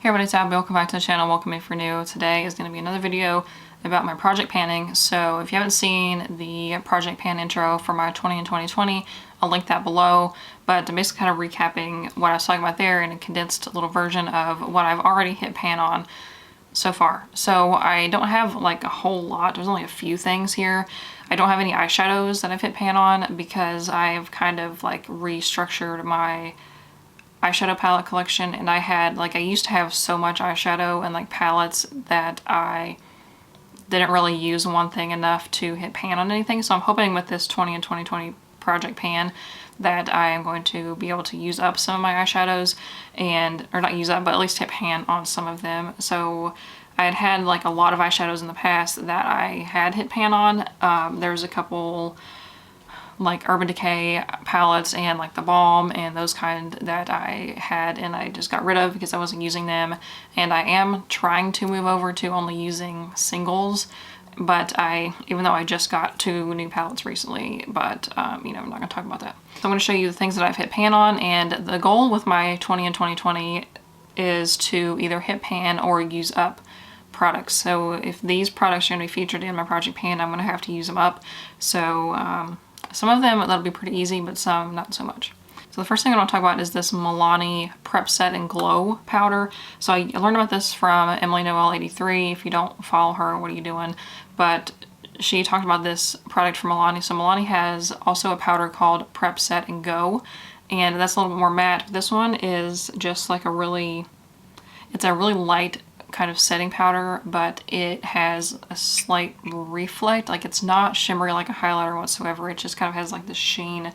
Hey everybody, it's Abby. Welcome back to the channel. Welcome if you're new. Today is going to be another video about my project panning. So if you haven't seen the project pan intro for my 20 and 2020, I'll link that below. But I'm basically kind of recapping what I was talking about there in a condensed little version of what I've already hit pan on so far. So I don't have like a whole lot. There's only a few things here. I don't have any eyeshadows that I've hit pan on because I've kind of like restructured my eyeshadow palette collection, and I used to have so much eyeshadow and like palettes that I didn't really use one thing enough to hit pan on anything. So I'm hoping with this 20 and 2020 project pan that I am going to be able to use up some of my eyeshadows or not use up, but at least hit pan on some of them. So I had like a lot of eyeshadows in the past that I had hit pan on. There's a couple like Urban Decay palettes and like the Balm and those kind that I had and I just got rid of because I wasn't using them. And I am trying to move over to only using singles, but even though I just got 2 new palettes recently, but you know, I'm not gonna talk about that. So I'm gonna show you the things that I've hit pan on, and the goal with my 20 and 2020 is to either hit pan or use up products. So if these products are gonna be featured in my project pan, I'm gonna have to use them up. So some of them that'll be pretty easy, but some not so much. So the first thing I want to talk about is this Milani Prep Set and Glow powder. So I learned about this from Emily Noel 83. If you don't follow her, what are you doing? But she talked about this product from Milani. So Milani has also a powder called Prep Set and Go, and that's a little bit more matte. This one is just like it's a really light kind of setting powder, but it has a slight reflect. Like it's not shimmery like a highlighter whatsoever. It just kind of has like this sheen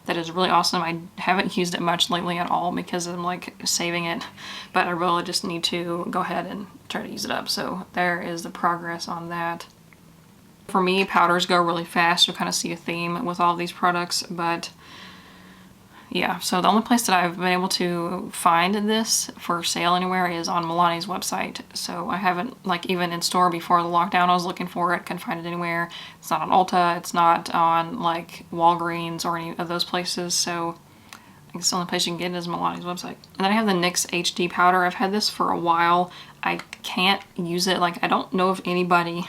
that is really awesome. I haven't used it much lately at all because I'm like saving it, but I really just need to go ahead and try to use it up. So there is the progress on that. For me, powders go really fast. You'll kind of see a theme with all of these products, but yeah, so the only place that I've been able to find this for sale anywhere is on Milani's website. So I haven't, like even in store before the lockdown, I was looking for it, couldn't find it anywhere. It's not on Ulta, it's not on like Walgreens or any of those places. So I guess the only place you can get it is Milani's website. And then I have the Nyx Hd Powder. I've had this for a while. I can't use it. Like I don't know if anybody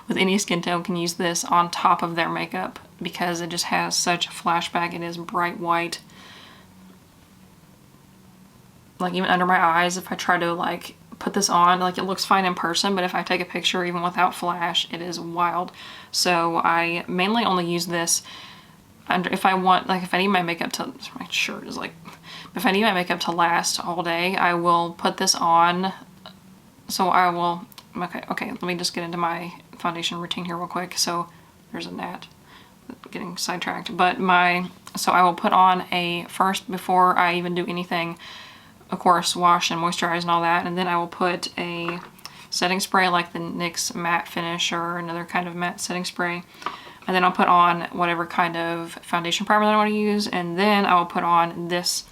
with any skin tone can use this on top of their makeup because it just has such a flashback. It is bright white. Like even under my eyes, if I try to like put this on, like it looks fine in person, but if I take a picture even without flash, it is wild. So I mainly only use this if I want, like if I need my makeup to, my shirt is like, if I need my makeup to last all day, I will put this on. So I will, okay, let me just get into my foundation routine here real quick. So there's a gnat, getting sidetracked, but so I will put on first before I even do anything, of course, wash and moisturize and all that, and then I will put a setting spray like the NYX Matte Finish or another kind of matte setting spray, and then I'll put on whatever kind of foundation primer that I want to use, and then I will put on this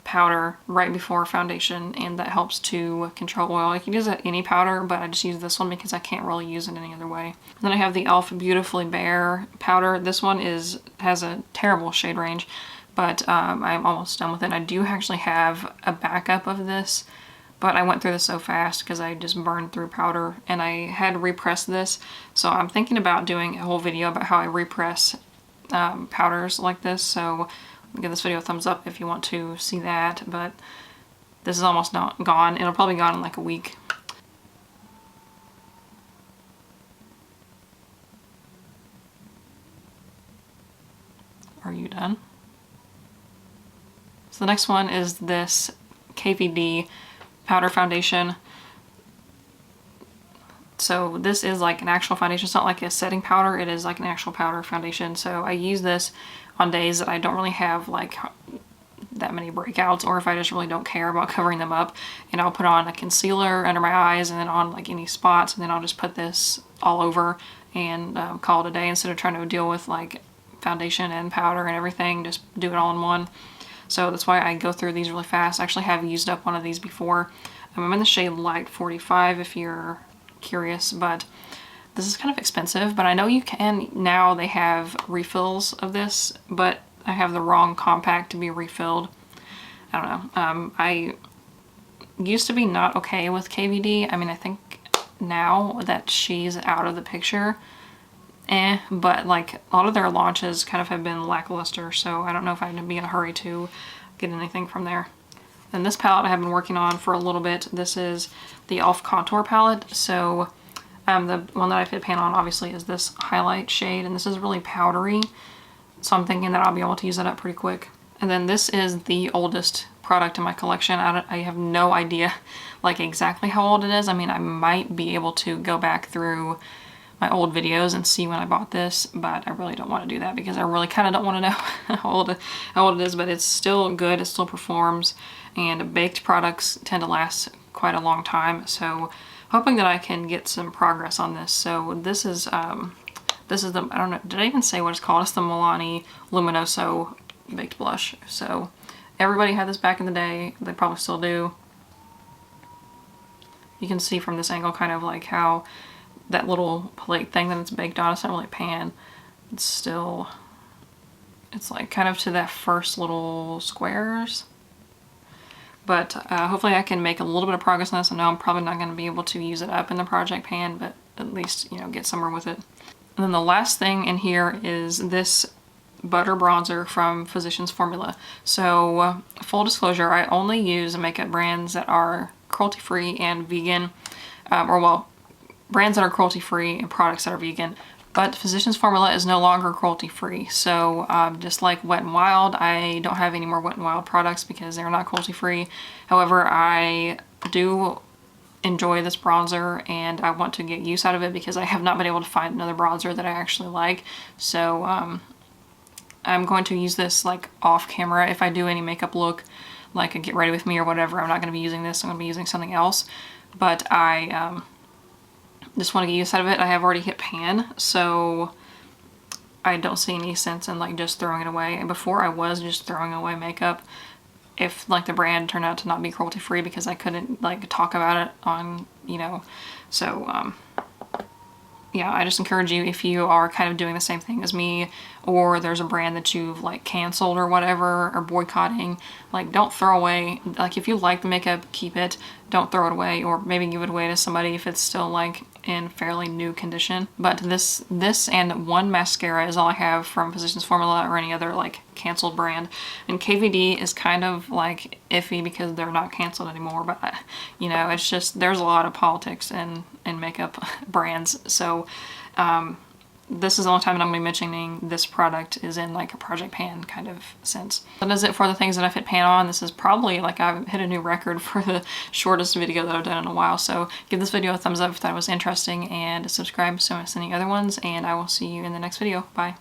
powder right before foundation, and that helps to control oil. You can use any powder, but I just use this one because I can't really use it any other way. And then I have the e.l.f. Beautifully Bare powder. This one has a terrible shade range, but I'm almost done with it. I do actually have a backup of this, but I went through this so fast because I just burned through powder, and I had repressed this. So I'm thinking about doing a whole video about how I repress powders like this. So give this video a thumbs up if you want to see that, but this is almost not gone. It'll probably be gone in like a week. Are you done? So the next one is this Kpb Powder Foundation. So this is like an actual foundation. It's not like a setting powder. It is like an actual powder foundation. So I use this on days that I don't really have like that many breakouts, or if I just really don't care about covering them up, and I'll put on a concealer under my eyes and then on like any spots, and then I'll just put this all over and call it a day instead of trying to deal with like foundation and powder and everything. Just do it all in one. So that's why I go through these really fast. I actually have used up one of these before. I'm in the shade Light 45 if you're curious, but this is kind of expensive, but I know you can, now they have refills of this, but I have the wrong compact to be refilled. I don't know. used to be not okay with KVD. I mean, I think now that she's out of the picture, but like a lot of their launches kind of have been lackluster, so I don't know if I'm gonna be in a hurry to get anything from there. Then this palette I have been working on for a little bit. This is the e.l.f. Contour palette. So the one that I've hit pan on obviously is this highlight shade, and this is really powdery, so I'm thinking that I'll be able to use that up pretty quick. And then this is the oldest product in my collection. I have no idea like exactly how old it is. I mean, I might be able to go back through my old videos and see when I bought this, but I really don't want to do that because I really kind of don't want to know how old it is, but it's still good, it still performs, and baked products tend to last quite a long time, so hoping that I can get some progress on this. So this is the, I don't know, did I even say what it's called? It's the Milani Luminoso Baked Blush. So everybody had this back in the day, they probably still do. You can see from this angle kind of like how that little plate thing that it's baked on, it's not really a pan, it's still, it's like kind of to that first little squares. But hopefully I can make a little bit of progress on this. I know I'm probably not going to be able to use it up in the project pan, but at least, you know, get somewhere with it. And then the last thing in here is this butter bronzer from Physicians Formula. So full disclosure, I only use makeup brands that are cruelty-free and vegan, or well, brands that are cruelty-free and products that are vegan. But Physicians Formula is no longer cruelty-free, so just like Wet n Wild, I don't have any more Wet n Wild products because they're not cruelty-free. However, I do enjoy this bronzer and I want to get use out of it because I have not been able to find another bronzer that I actually like. So I'm going to use this like off camera. If I do any makeup look, like a get ready with me or whatever, I'm not going to be using this, I'm going to be using something else. But I just want to get use out of it. I have already hit pan, so I don't see any sense in like just throwing it away. And before I was just throwing away makeup if like the brand turned out to not be cruelty free because I couldn't like talk about it on, you know, so yeah, I just encourage you, if you are kind of doing the same thing as me, or there's a brand that you've like canceled or whatever, or boycotting, like don't throw away, like if you like the makeup, keep it, don't throw it away, or maybe give it away to somebody if it's still like in fairly new condition. But this and one mascara is all I have from Physicians Formula or any other like canceled brand. And KVD is kind of like iffy because they're not canceled anymore, but you know, it's just, there's a lot of politics in makeup brands. So this is the only time that I'm going to be mentioning this product is in like a project pan kind of sense. That is it for the things that I've hit pan on. This is probably like I've hit a new record for the shortest video that I've done in a while. So give this video a thumbs up if that was interesting and subscribe so I don't miss any other ones, and I will see you in the next video. Bye.